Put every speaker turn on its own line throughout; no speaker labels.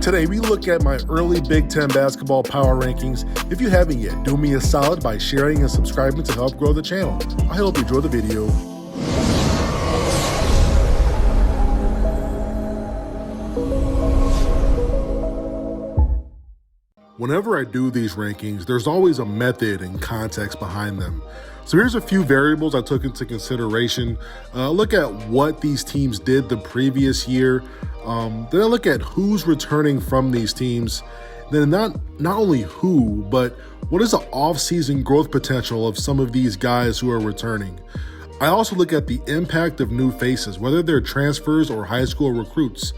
Today, we look at my early Big Ten basketball power rankings. If you haven't yet, do me a solid by sharing and subscribing to help grow the channel. I hope you enjoy the video. Whenever I do these rankings, there's always a method and context behind them. So here's a few variables I took into consideration. Look at what these teams did the previous year. Then I look at who's returning from these teams. Then not only who, but what is the off-season growth potential of some of these guys who are returning. I also look at the impact of new faces, whether they're transfers or high school recruits.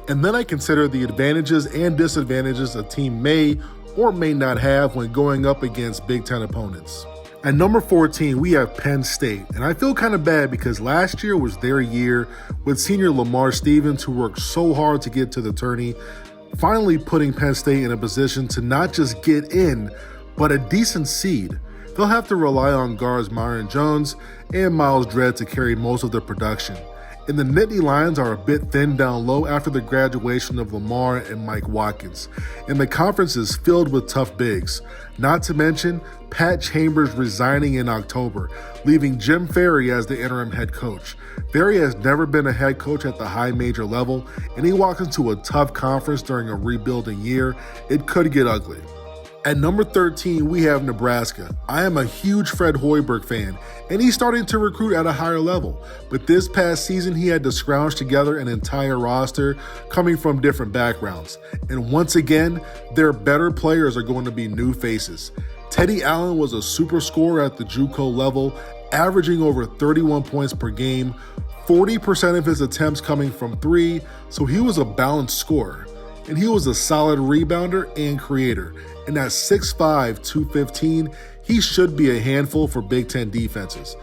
And then I consider the advantages and disadvantages a team may or may not have when going up against Big Ten opponents. At number 14, we have Penn State, and I feel kind of bad because last year was their year with senior Lamar Stevens, who worked so hard to get to the tourney, finally putting Penn State in a position to not just get in, but a decent seed. They'll have to rely on guards Myron Jones and Miles Dredd to carry most of their production. And the Nittany Lions are a bit thin down low after the graduation of Lamar and Mike Watkins. And the conference is filled with tough bigs. Not to mention Pat Chambers resigning in October, leaving Jim Ferry as the interim head coach. Ferry has never been a head coach at the high major level, and he walks into a tough conference during a rebuilding year. It could get ugly. At number 13, we have Nebraska. I am a huge Fred Hoiberg fan, and he's starting to recruit at a higher level. But this past season, he had to scrounge together an entire roster coming from different backgrounds. And once again, their better players are going to be new faces. Teddy Allen was a super scorer at the JUCO level, averaging over 31 points per game, 40% of his attempts coming from three, so he was a balanced scorer. And he was a solid rebounder and creator. And at 6'5", 215, he should be a handful for Big Ten defenses.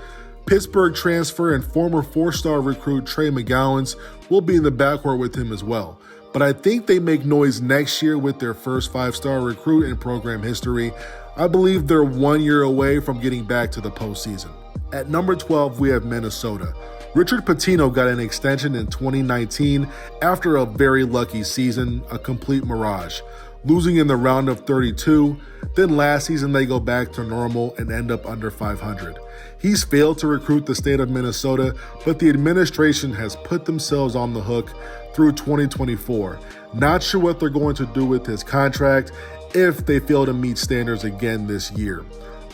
Pittsburgh transfer and former four-star recruit Trey McGowens will be in the backcourt with him as well. But I think they make noise next year with their first five-star recruit in program history. I believe they're 1 year away from getting back to the postseason. At number 12, we have Minnesota. Richard Pitino got an extension in 2019 after a very lucky season, a complete mirage, losing in the round of 32. Then last season they go back to normal and end up under 500. He's failed to recruit the state of Minnesota, but the administration has put themselves on the hook through 2024. Not sure what they're going to do with his contract if they fail to meet standards again this year.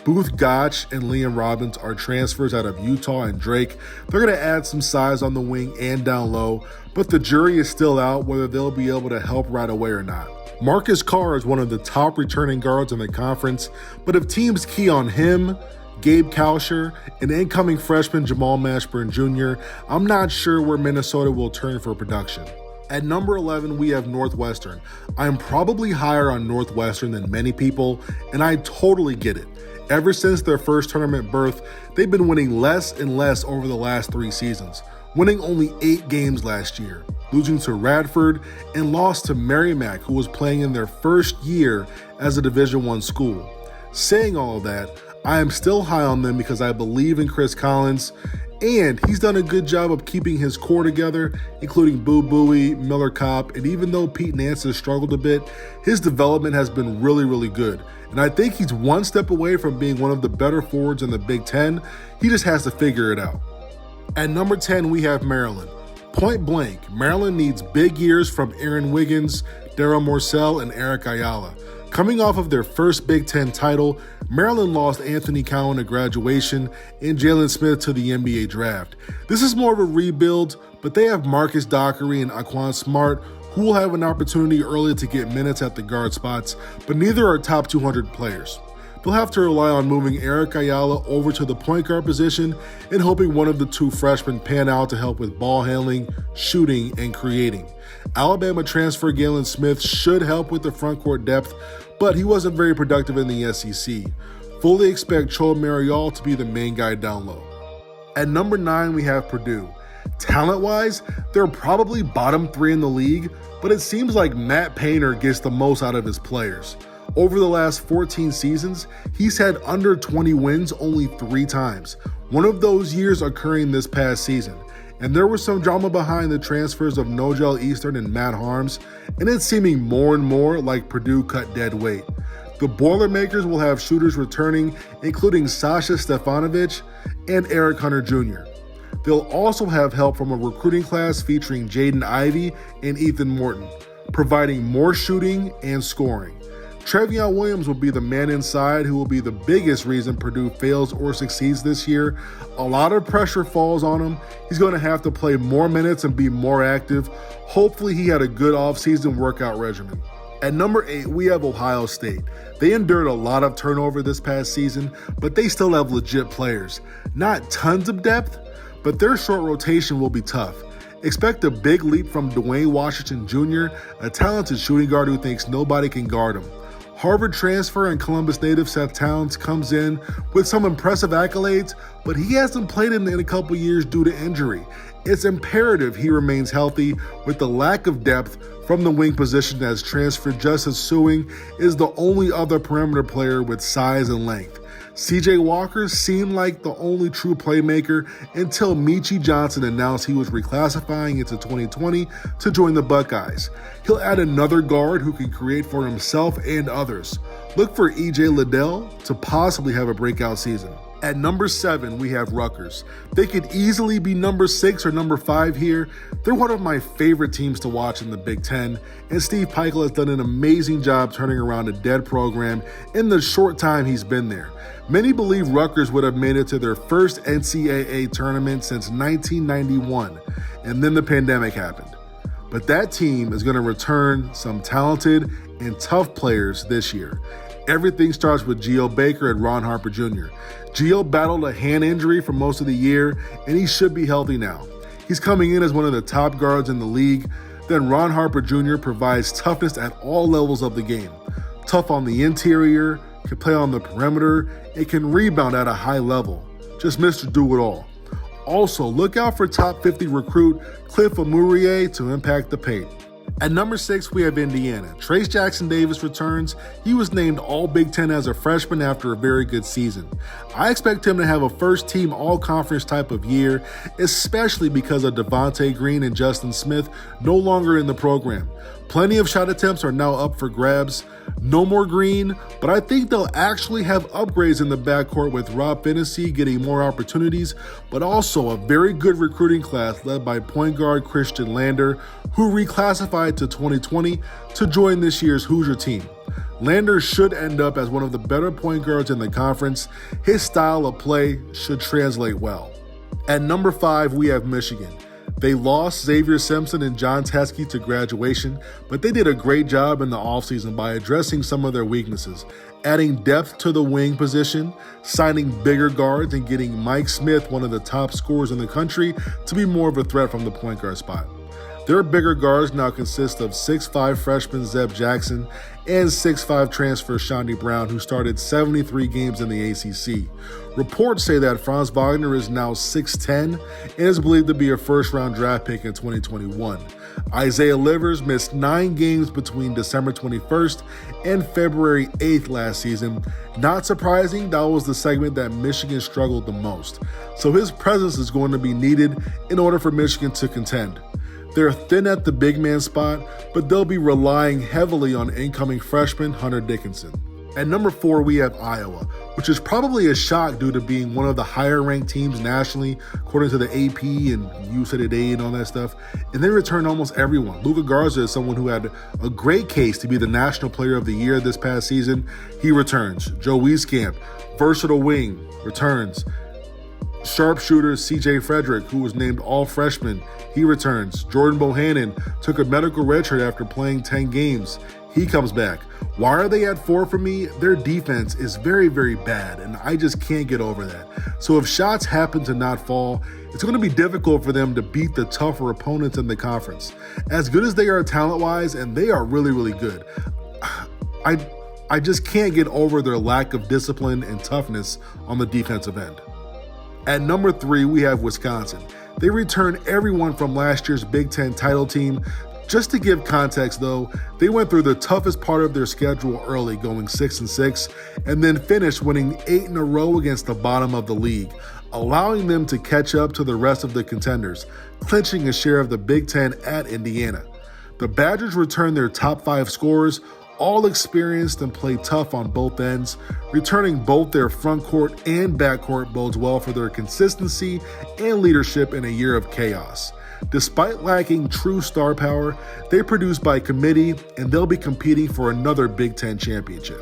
Booth Gotch and Liam Robbins are transfers out of Utah and Drake. They're going to add some size on the wing and down low, but the jury is still out whether they'll be able to help right away or not. Marcus Carr is one of the top returning guards in the conference, but if teams key on him, Gabe Kalsher, and incoming freshman Jamal Mashburn Jr., I'm not sure where Minnesota will turn for production. At number 11, we have Northwestern. I'm probably higher on Northwestern than many people, and I totally get it. Ever since their first tournament berth, they've been winning less and less over the last 3 seasons, winning only 8 games last year, losing to Radford, and lost to Merrimack, who was playing in their first year as a Division I school. Saying all of that, I am still high on them because I believe in Chris Collins, and he's done a good job of keeping his core together, including Boo Buie, Miller Kopp, and even though Pete Nance has struggled a bit, his development has been really, really good. And I think he's one step away from being one of the better forwards in the Big Ten. He just has to figure it out. At number 10, we have Maryland. Point blank, Maryland needs big years from Aaron Wiggins, Daryl Morcell, and Eric Ayala. Coming off of their first Big Ten title, Maryland lost Anthony Cowan to graduation and Jalen Smith to the NBA draft. This is more of a rebuild, but they have Marcus Dockery and Aquan Smart, who will have an opportunity early to get minutes at the guard spots, but neither are top 200 players. They'll have to rely on moving Eric Ayala over to the point guard position and hoping one of the 2 freshmen pan out to help with ball handling, shooting, and creating. Alabama transfer Galen Smith should help with the frontcourt depth, but he wasn't very productive in the SEC. Fully expect Cho Marial to be the main guy down low. At number 9, we have Purdue. Talent-wise, they're probably bottom 3 in the league, but it seems like Matt Painter gets the most out of his players. Over the last 14 seasons, he's had under 20 wins only 3 times, one of those years occurring this past season. And there was some drama behind the transfers of Nojel Eastern and Matt Harms, and it's seeming more and more like Purdue cut dead weight. The Boilermakers will have shooters returning, including Sasha Stefanovic and Eric Hunter Jr. They'll also have help from a recruiting class featuring Jaden Ivey and Ethan Morton, providing more shooting and scoring. Trevion Williams will be the man inside who will be the biggest reason Purdue fails or succeeds this year. A lot of pressure falls on him. He's going to have to play more minutes and be more active. Hopefully he had a good offseason workout regimen. At number 8, we have Ohio State. They endured a lot of turnover this past season, but they still have legit players. Not tons of depth, but their short rotation will be tough. Expect a big leap from Dwayne Washington Jr., a talented shooting guard who thinks nobody can guard him. Harvard transfer and Columbus native Seth Towns comes in with some impressive accolades, but he hasn't played in a couple years due to injury. It's imperative he remains healthy with the lack of depth from the wing position, as transfer Justice Suing is the only other perimeter player with size and length. CJ Walker seemed like the only true playmaker until Michi Johnson announced he was reclassifying into 2020 to join the Buckeyes. He'll add another guard who can create for himself and others. Look for EJ Liddell to possibly have a breakout season. At number 7, we have Rutgers. They could easily be number 6 or number 5 here. They're one of my favorite teams to watch in the Big Ten, and Steve Pikiell has done an amazing job turning around a dead program in the short time he's been there. Many believe Rutgers would have made it to their first NCAA tournament since 1991, and then the pandemic happened. But that team is going to return some talented and tough players this year. Everything starts with Geo Baker and Ron Harper Jr. Geo battled a hand injury for most of the year, and he should be healthy now. He's coming in as one of the top guards in the league. Then Ron Harper Jr. provides toughness at all levels of the game. Tough on the interior, can play on the perimeter, and can rebound at a high level. Just Mr. Do-It-All. Also, look out for top 50 recruit Cliff Amourier to impact the paint. At number 6, we have Indiana. Trace Jackson Davis returns. He was named All Big Ten as a freshman after a very good season. I expect him to have a first-team all-conference type of year, especially because of Devontae Green and Justin Smith no longer in the program. Plenty of shot attempts are now up for grabs. No more Green, but I think they'll actually have upgrades in the backcourt with Rob Finney getting more opportunities, but also a very good recruiting class led by point guard Christian Lander, who reclassified to 2020 to join this year's Hoosier team. Lander should end up as one of the better point guards in the conference. His style of play should translate well. At number 5, we have Michigan. They lost Xavier Simpson and John Teskey to graduation, but they did a great job in the offseason by addressing some of their weaknesses, adding depth to the wing position, signing bigger guards, and getting Mike Smith, one of the top scorers in the country, to be more of a threat from the point guard spot. Their bigger guards now consist of 6'5" freshman Zeb Jackson and 6'5" transfer Shondy Brown, who started 73 games in the ACC. Reports say that Franz Wagner is now 6'10" and is believed to be a first-round draft pick in 2021. Isaiah Livers missed 9 games between December 21st and February 8th last season. Not surprising, that was the segment that Michigan struggled the most. So his presence is going to be needed in order for Michigan to contend. They're thin at the big man spot, but they'll be relying heavily on incoming freshman Hunter Dickinson. At number 4, we have Iowa, which is probably a shock due to being one of the higher-ranked teams nationally, according to the AP and USA Today and all that stuff. And they returned almost everyone. Luka Garza is someone who had a great case to be the National Player of the Year this past season. He returns. Joe Wieskamp, versatile wing, returns. Sharpshooter CJ Frederick, who was named All-Freshman, he returns. Jordan Bohannon took a medical redshirt after playing 10 games. He comes back. Why are they at 4 for me? Their defense is very, very bad, and I just can't get over that. So if shots happen to not fall, it's going to be difficult for them to beat the tougher opponents in the conference. As good as they are talent-wise, and they are really, really good, I just can't get over their lack of discipline and toughness on the defensive end. At number 3, we have Wisconsin. They return everyone from last year's Big Ten title team. Just to give context though, they went through the toughest part of their schedule early, going 6-6, and then finished winning 8 in a row against the bottom of the league, allowing them to catch up to the rest of the contenders, clinching a share of the Big Ten at Indiana. The Badgers returned their top 5 scorers, all experienced and played tough on both ends. Returning both their front court and back court bodes well for their consistency and leadership in a year of chaos. Despite lacking true star power, they produce by committee, and they'll be competing for another Big Ten championship.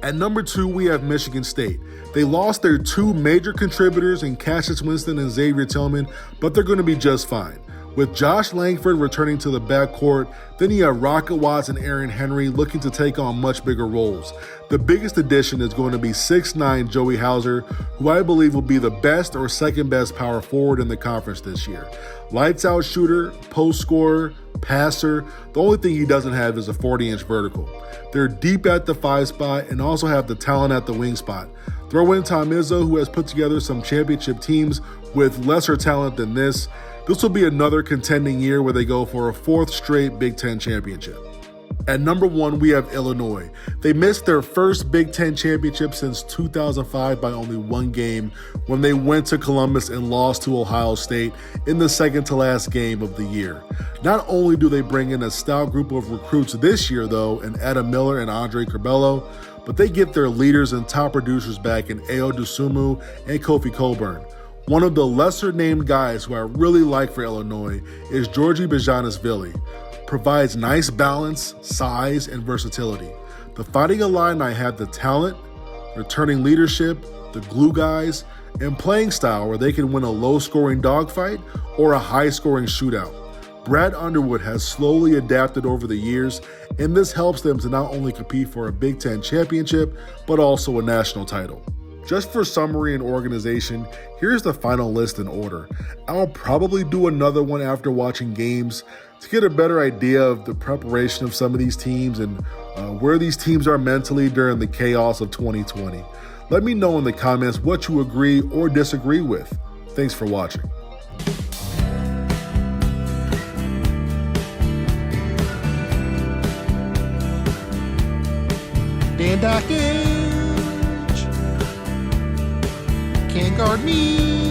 At number 2, we have Michigan State. They lost their 2 major contributors in Cassius Winston and Xavier Tillman, but they're going to be just fine. With Josh Langford returning to the backcourt, then you have Rocket Watts and Aaron Henry looking to take on much bigger roles. The biggest addition is going to be 6'9" Joey Hauser, who I believe will be the best or second best power forward in the conference this year. Lights out shooter, post scorer, passer. The only thing he doesn't have is a 40-inch vertical. They're deep at the 5 spot and also have the talent at the wing spot. Throw in Tom Izzo, who has put together some championship teams with lesser talent than this. This will be another contending year where they go for a 4th straight Big Ten championship. At number 1, we have Illinois. They missed their first Big Ten championship since 2005 by only 1 game when they went to Columbus and lost to Ohio State in the second to last game of the year. Not only do they bring in a stout group of recruits this year though, in Adam Miller and Andre Curbelo, but they get their leaders and top producers back in Ayo Dosunmu and Kofi Cockburn. One of the lesser named guys who I really like for Illinois is Georgi Bajanesvili. Provides nice balance, size, and versatility. The Fighting Illini have the talent, returning leadership, the glue guys, and playing style where they can win a low-scoring dogfight or a high-scoring shootout. Brad Underwood has slowly adapted over the years, and this helps them to not only compete for a Big Ten championship, but also a national title. Just for summary and organization, here's the final list in order. I'll probably do another one after watching games to get a better idea of the preparation of some of these teams and where these teams are mentally during the chaos of 2020. Let me know in the comments what you agree or disagree with. Thanks for watching.
Dan Dockage can't guard me.